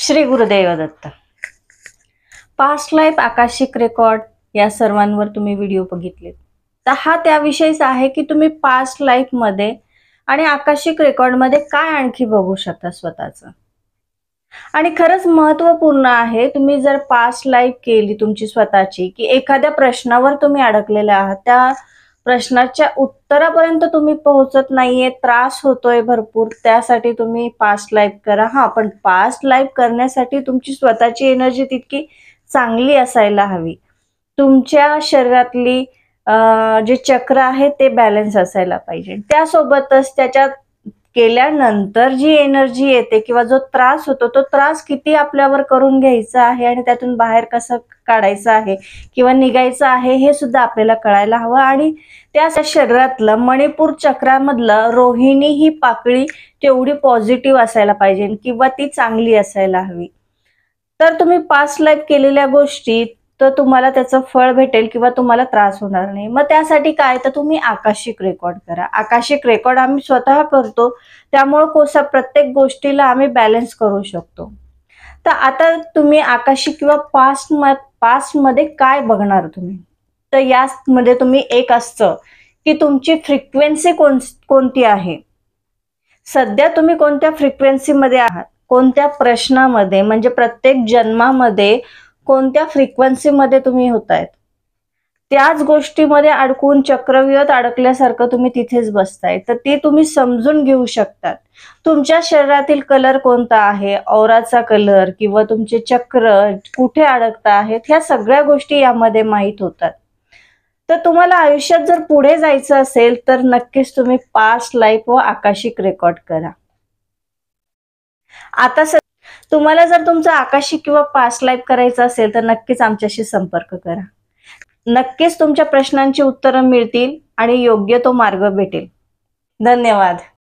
Shri Gurudev Datta. Past life, Akashic record या सर्वांवर तुम्ही व्हिडिओ बघितले, तर हा त्याविषयीच आहे की तुम्ही पास्ट लाईफ मध्ये आणि आकाशिक रेकॉर्ड मध्ये काय आणखी बघू शकता स्वतःचं। आणि खरंच महत्त्वपूर्ण आहे, तुम्ही जर पास्ट लाईफ केली तुमची स्वतःची, की एखाद्या प्रश्नावर तुम्ही अडकलेले आहात, त्या प्रश्नाच्या उत्तरापर्यंत तुम्ही पोहोचत नाहीये, त्रास होतोय भरपूर, त्यासाठी तुम्ही पास्ट लाईफ करा। हा, पण पास्ट लाईफ करण्यासाठी तुमची स्वतःची एनर्जी तितकी चांगली असायला हवी। तुमच्या शरीरातली जे चक्र आहे ते बॅलन्स असायला पाहिजे। त्यासोबतच त्याच्यात केल्यानंतर जी एनर्जी येते किंवा जो त्रास होतो, तो त्रास किती आपल्यावर करून घ्यायचा आहे आणि त्यातून बाहेर कसं काढायचं आहे किंवा निघायचं आहे, हे सुद्धा आपल्याला कळायला हवं। आणि त्या शरीरातलं मणिपूर चक्रामधलं रोहिणी ही पाकळी तेवढी पॉझिटिव्ह असायला पाहिजे किंवा ती चांगली असायला हवी। तर तुम्ही पास्ट लाईफ केलेल्या गोष्टी, तर तुम्हाला त्याचं फळ भेटेल किंवा तुम्हाला त्रास होणार नाही। मग त्यासाठी काय, तर तुम्ही आकाशिक रेकॉर्ड करा। आकाशिक रेकॉर्ड आम्ही स्वतः करतो, त्यामुळे प्रत्येक गोष्टीला आम्ही बॅलन्स करू शकतो। तर आता तुम्ही आकाशिक किंवा पास्ट मध्ये काय बघणार तुम्ही, तर यामध्ये तुम्ही एक असतं की तुमची फ्रिक्वेन्सी कोणती आहे, सध्या तुम्ही कोणत्या फ्रिक्वेन्सी मध्ये आहात, कोणत्या प्रश्नामध्ये, म्हणजे प्रत्येक जन्मामध्ये कोणत्या फ्रिक्वेन्सी मध्ये तुम्ही होतायत, त्याच गोष्टीमध्ये अडकून चक्रव्यूहात अडकल्यासारखं तुम्ही तिथेच बसताय। तर ते तुम्ही समजून घेऊ शकतात। तुमच्या शरीरातील कलर कोणता आहे, औराचा कलर किंवा तुमचे चक्र कुठे अडकत आहेत, ह्या सगळ्या गोष्टी यामध्ये माहीत होतात। तर तुम्हाला आयुष्यात जर पुढे जायचं असेल, तर नक्कीच तुम्ही पास्ट लाईफ व आकाशिक रेकॉर्ड करा। आता तुम्हाला जर तुमचं आकाशिक किंवा पास्ट लाईफ करायचं असेल, तर नक्कीच आमच्याशी संपर्क करा। नक्कीच तुमच्या प्रश्नांची उत्तरं मिळतील आणि योग्य तो मार्ग भेटेल। धन्यवाद।